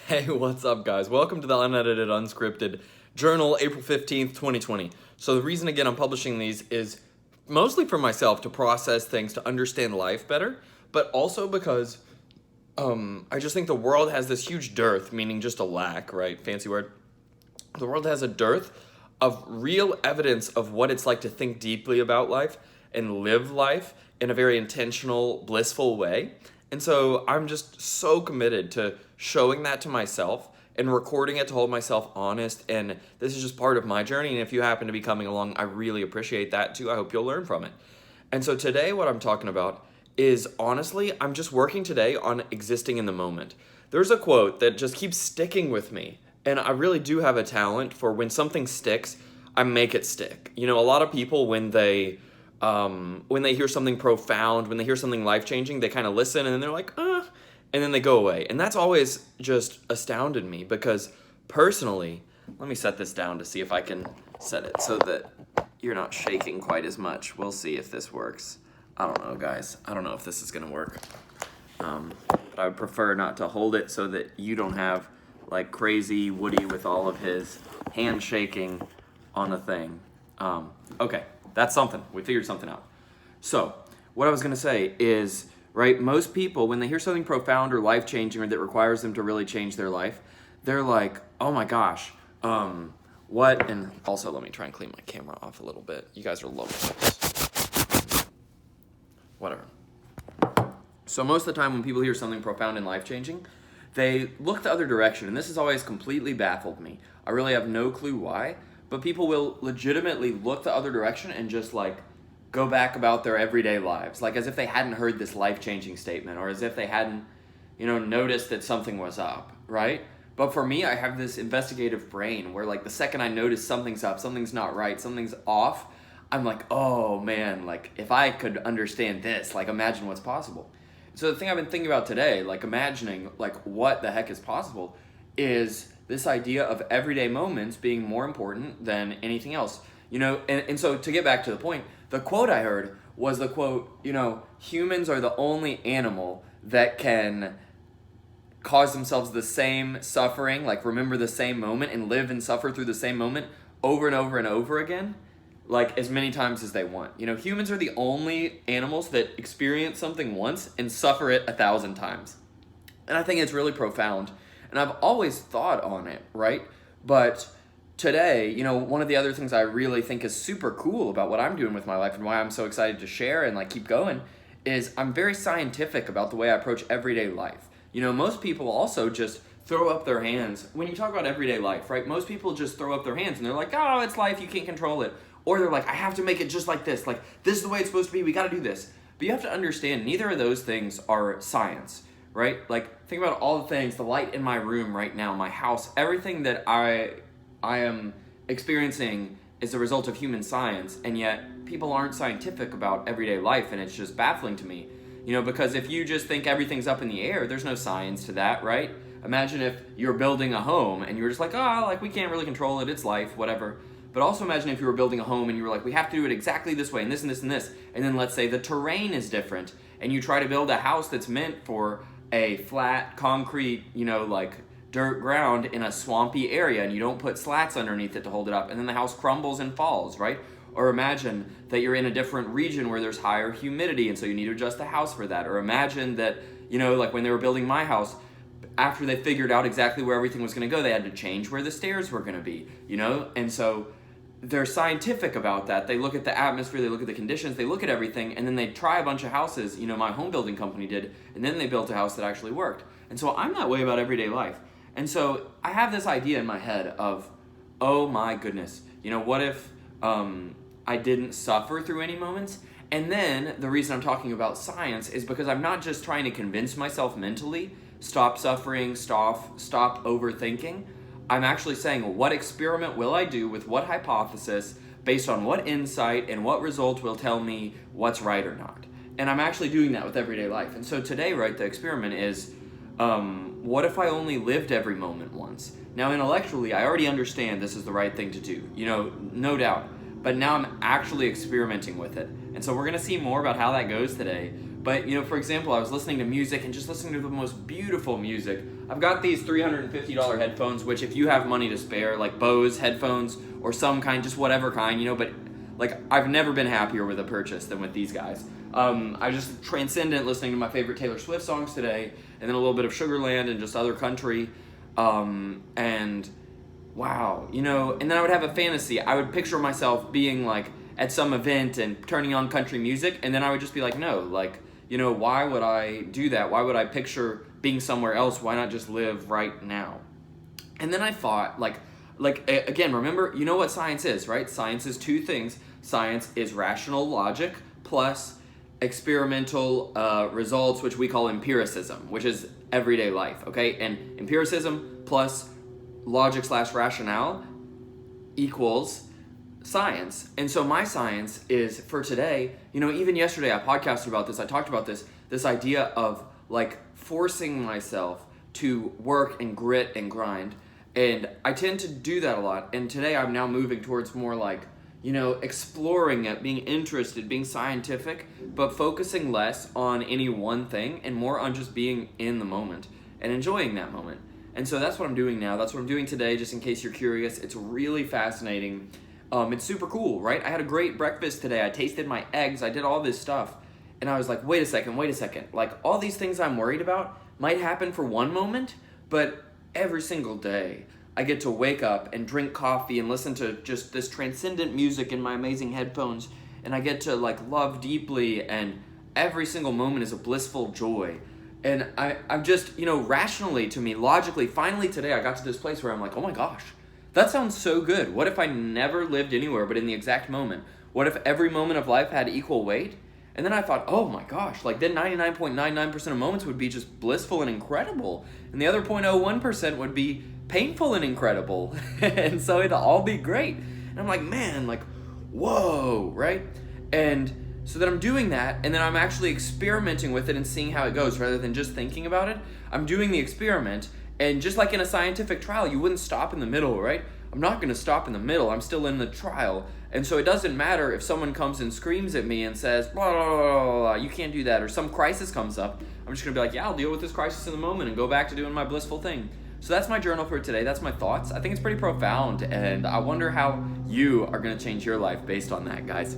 Hey, what's up, guys? Welcome to the Unedited, Unscripted Journal, April 15th, 2020. So, the reason, again, I'm publishing these is mostly for myself to process things, to understand life better, but also because I just think the world has this huge dearth, meaning just a lack, right? Fancy word. The world has a dearth of real evidence of what it's like to think deeply about life and live life in a very intentional, blissful way. And so I'm just so committed to showing that to myself and recording it to hold myself honest. And this is just part of my journey. And if you happen to be coming along, I really appreciate that too. I hope you'll learn from it. And so today, what I'm talking about is honestly, I'm just working today on existing in the moment. There's a quote that just keeps sticking with me. And I really do have a talent for when something sticks, I make it stick. You know, a lot of people when they hear something profound, when they hear something life changing, they kind of listen and then they're like, and then they go away. And that's always just astounded me because personally, let me set this down to see if I can set it so that you're not shaking quite as much. We'll see if this works. I don't know, guys. I don't know if this is going to work. But I would prefer not to hold it so that you don't have like crazy Woody with all of his hand shaking on a thing. Okay, that's something. We figured something out. So, what I was going to say is, right, most people, when they hear something profound or life-changing or that requires them to really change their life, they're like, oh my gosh, what? And also, let me try and clean my camera off a little bit. You guys are lovely. Whatever. So most of the time when people hear something profound and life-changing, they look the other direction, and this has always completely baffled me. I really have no clue why, but people will legitimately look the other direction and just like go back about their everyday lives, like as if they hadn't heard this life-changing statement or as if they hadn't, noticed that something was up, right? But for me, I have this investigative brain where like the second I notice something's up, something's not right, something's off, I'm like, oh man, like if I could understand this, like imagine what's possible. So the thing I've been thinking about today, like imagining like what the heck is possible, is this idea of everyday moments being more important than anything else. And so to get back to the point, the quote I heard was the quote, humans are the only animal that can cause themselves the same suffering, like remember the same moment and live and suffer through the same moment over and over and over again, like as many times as they want. Humans are the only animals that experience something once and suffer it 1,000 times. And I think it's really profound. And I've always thought on it, right? But today, one of the other things I really think is super cool about what I'm doing with my life and why I'm so excited to share and like keep going is I'm very scientific about the way I approach everyday life. Most people also just throw up their hands. When you talk about everyday life, right? Most people just throw up their hands and they're like, oh, it's life, you can't control it. Or they're like, I have to make it just like this. Like, this is the way it's supposed to be. We got to do this. But you have to understand, neither of those things are science, right? Like, think about all the things, the light in my room right now, my house, everything that I am experiencing is a result of human science, and yet people aren't scientific about everyday life, and it's just baffling to me. Because if you just think everything's up in the air, there's no science to that, right? Imagine if you're building a home and you're just like, we can't really control it, it's life, whatever. But also imagine if you were building a home and you were like, we have to do it exactly this way and this and this and this. And then let's say the terrain is different and you try to build a house that's meant for a flat concrete, like dirt ground in a swampy area and you don't put slats underneath it to hold it up and then the house crumbles and falls, right? Or imagine that you're in a different region where there's higher humidity and so you need to adjust the house for that. Or imagine that, like when they were building my house, after they figured out exactly where everything was going to go, they had to change where the stairs were going to be, And so they're scientific about that. They look at the atmosphere, they look at the conditions, they look at everything, and then they try a bunch of houses, my home building company did, and then they built a house that actually worked. And so I'm that way about everyday life. And so I have this idea in my head of, oh my goodness, what if I didn't suffer through any moments? And then the reason I'm talking about science is because I'm not just trying to convince myself mentally, stop suffering, stop overthinking. I'm actually saying, what experiment will I do with what hypothesis based on what insight and what result will tell me what's right or not? And I'm actually doing that with everyday life. And so today, right, the experiment is, what if I only lived every moment once? Now, intellectually, I already understand this is the right thing to do, no doubt. But now I'm actually experimenting with it. And so we're going to see more about how that goes today. But, for example, I was listening to music and just listening to the most beautiful music I've got these $350 headphones, which if you have money to spare, like Bose headphones or some kind, just whatever kind, but like I've never been happier with a purchase than with these guys. I just transcendent listening to my favorite Taylor Swift songs today, and then a little bit of Sugarland and just other country, and wow, and then I would have a fantasy. I would picture myself being like at some event and turning on country music, and then I would just be like, no, like, why would I do that? Why would I picture being somewhere else? Why not just live right now? And then I thought, like again, remember, you know what science is, right? Science is two things. Science is rational logic plus experimental results, which we call empiricism, which is everyday life, okay? And empiricism plus logic/rationale equals science. And so my science is for today, even yesterday I podcasted about this, I talked about this idea of like forcing myself to work and grit and grind. And I tend to do that a lot. And today I'm now moving towards more like, exploring it, being interested, being scientific, but focusing less on any one thing and more on just being in the moment and enjoying that moment. And so that's what I'm doing now. That's what I'm doing today, just in case you're curious. It's really fascinating. It's super cool, right? I had a great breakfast today. I tasted my eggs. I did all this stuff. And I was like, wait a second. Like, all these things I'm worried about might happen for one moment, but every single day I get to wake up and drink coffee and listen to just this transcendent music in my amazing headphones, and I get to like love deeply, and every single moment is a blissful joy. And I'm just, rationally to me, logically, finally today I got to this place where I'm like, oh my gosh, that sounds so good. What if I never lived anywhere but in the exact moment? What if every moment of life had equal weight? And then I thought, oh my gosh, like then 99.99% of moments would be just blissful and incredible. And the other 0.01% would be painful and incredible. And so it'd all be great. And I'm like, man, like, whoa, right? And so then I'm doing that, and then I'm actually experimenting with it and seeing how it goes rather than just thinking about it. I'm doing the experiment, and just like in a scientific trial, you wouldn't stop in the middle, right? I'm not going to stop in the middle. I'm still in the trial. And so it doesn't matter if someone comes and screams at me and says, blah, blah, blah, blah, blah, you can't do that, or some crisis comes up. I'm just going to be like, yeah, I'll deal with this crisis in the moment and go back to doing my blissful thing. So that's my journal for today. That's my thoughts. I think it's pretty profound, and I wonder how you are going to change your life based on that, guys.